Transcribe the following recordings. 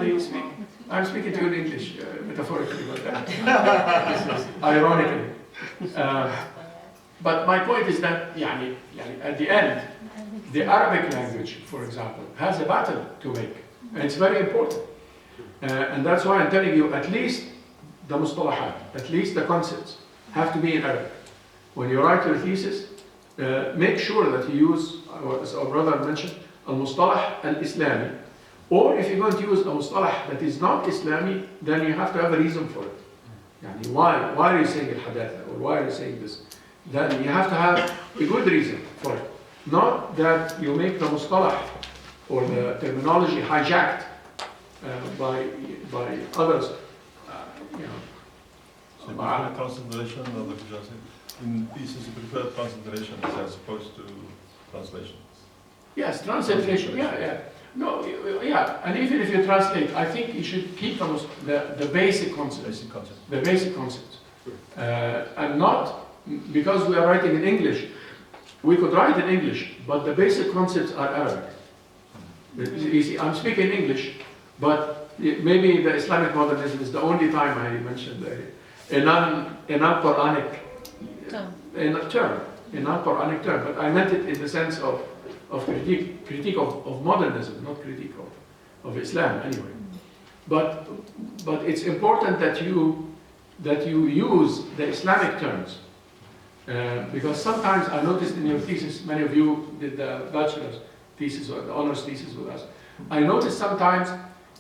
they speak. I'm speaking to you in English, metaphorically, but this is ironically. But my point is that at the end, the Arabic language, for example, has a battle to make. And it's very important. And that's why I'm telling you, at least the mustalahat, at least the concepts, have to be in Arabic. When you write your thesis, make sure that you use, as our brother mentioned, al-mustalah al-Islami. Or if you're going to use a mustalah that is not Islami, then you have to have a reason for it. Yani why are you saying al-hadatha, or why are you saying this? Then you have to have a good reason for it. Not that you make the mustalah or the terminology hijacked by others. So you prefer transliteration, or the in thesis you prefer transliteration as opposed to translation? Yes, transliteration, yeah. No, yeah, and even if you translate, I think you should keep the basic concepts. The basic concepts. And not, because we are writing in English, we could write in English, but the basic concepts are Arabic. You see, I'm speaking English, but maybe the Islamic modernism is the only time I mentioned a non-Quranic term, but I meant it in the sense of critique of modernism, not critique of Islam anyway. But it's important that you use the Islamic terms, because sometimes I noticed in your thesis, many of you did the bachelor's thesis or the honors thesis with us. I noticed sometimes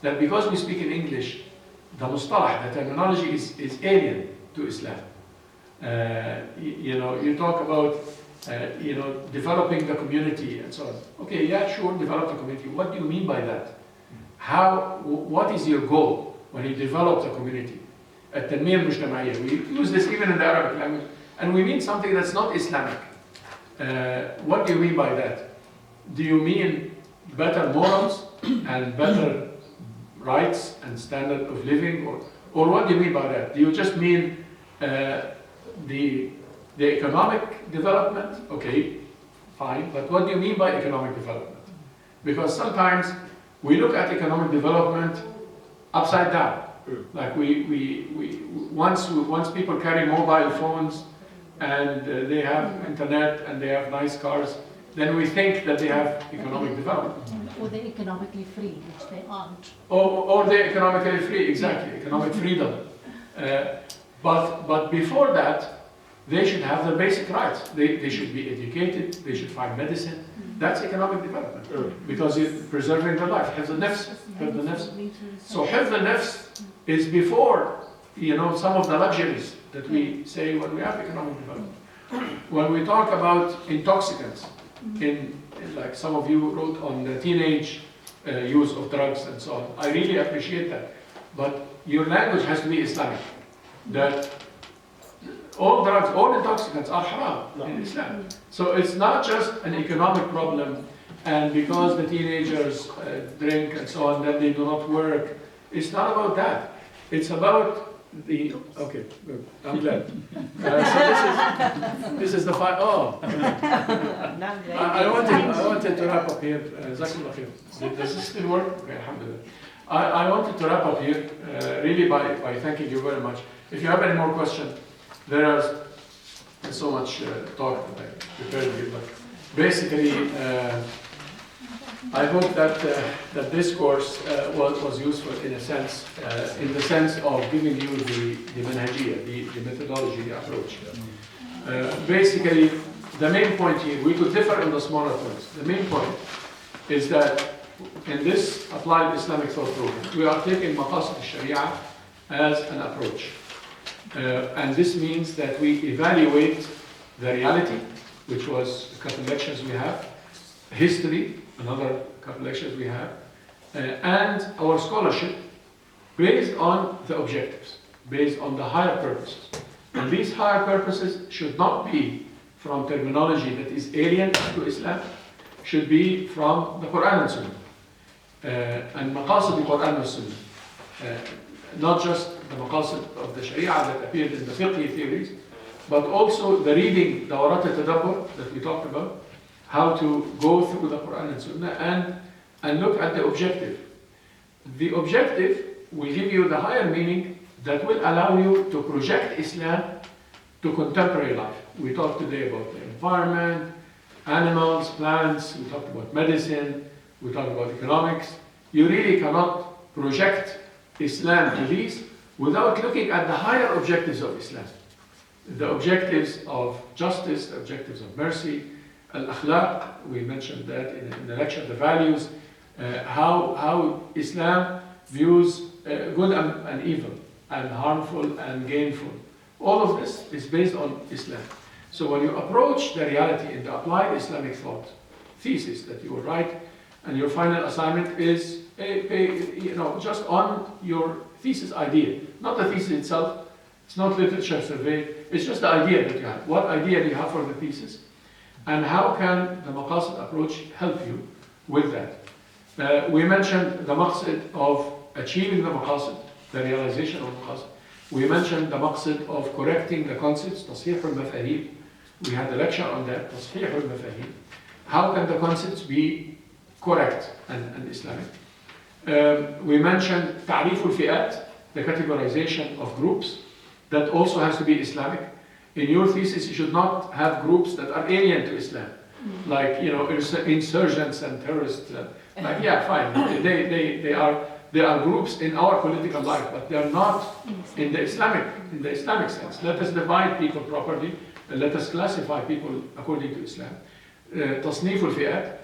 that because we speak in English, the mustalah, the terminology is alien to Islam. You talk about developing the community and so on. Okay, yeah, sure, develop the community. What do you mean by that? What is your goal when you develop the community? التنمية المجتمعية. We use this even in the Arabic language, and we mean something that's not Islamic. What do you mean by that? Do you mean better morals and better rights and standard of living, or what do you mean by that? Do you just mean the economic development? Okay, fine, but what do you mean by economic development? Because sometimes we look at economic development upside down. Like once people carry mobile phones and they have internet and they have nice cars, then we think that they have economic development. Or they're economically free, which they aren't. Or they're economically free, exactly, economic freedom. But before that, they should have the basic rights. They should be educated, they should find medicine. That's economic development, because you're preserving their life. حفظ النفس. So حفظ النفس is before, some of the luxuries that we say when we have economic development. When we talk about intoxicants, like some of you wrote on the teenage use of drugs and so on, I really appreciate that. But your language has to be Islamic. That all drugs, all intoxicants are haram in Islam. So it's not just an economic problem, and because the teenagers drink and so on, then they do not work. It's not about that. It's about okay, good. I'm glad. So this is the fight. Oh, I wanted to wrap up here. Jazakallah khair. Does this still work? Okay, alhamdulillah. I wanted to wrap up here really by thanking you very much. If you have any more questions, there's so much talk that I prepared here, but basically, I hope that this course was useful in a sense, in the sense of giving you the manhajiyya, the methodology, the approach. Basically, the main point here, we could differ on the smaller points. The main point is that in this applied Islamic thought program, we are taking maqasid al-sharia as an approach. And this means that we evaluate the reality, which was a couple lectures we have, history, another couple lectures we have, and our scholarship based on the objectives, based on the higher purposes. And these higher purposes should not be from terminology that is alien to Islam, should be from the Quran and Sunnah. And maqasid al-Quran and Sunnah. Not just the maqasid of the Sharia that appeared in the fiqh theories, but also the reading, the Awrat al-Tadabbur that we talked about, how to go through the Quran and Sunnah and look at the objective. the objective will give you the higher meaning that will allow you to project Islam to contemporary life. We talked today about the environment, animals, plants, we talked about medicine, we talked about economics. You really cannot project Islam to these without looking at the higher objectives of Islam. The objectives of justice, the objectives of mercy, al-akhlaq, we mentioned that in the lecture, the values, how Islam views good and evil, and harmful and gainful. All of this is based on Islam. So when you approach the reality in the applied Islamic thought thesis that you will write, and your final assignment is just on your thesis idea, not the thesis itself. It's not literature survey. It's just the idea that you have. What idea do you have for the thesis, and how can the maqasid approach help you with that? We mentioned the maqsid of achieving the maqasid, the realization of maqasid. We mentioned the maqsid of correcting the concepts, تصحيح المفاهيم. We had a lecture on that, تصحيح المفاهيم. How can the concepts be correct and Islamic? We mentioned تعريف الفئات, the categorization of groups, that also has to be Islamic. In your thesis, you should not have groups that are alien to Islam, like insurgents and terrorists. Like, yeah, fine, they are groups in our political life, but they are not in the Islamic sense. Let us divide people properly, and let us classify people according to Islam. تصنيف الفئات.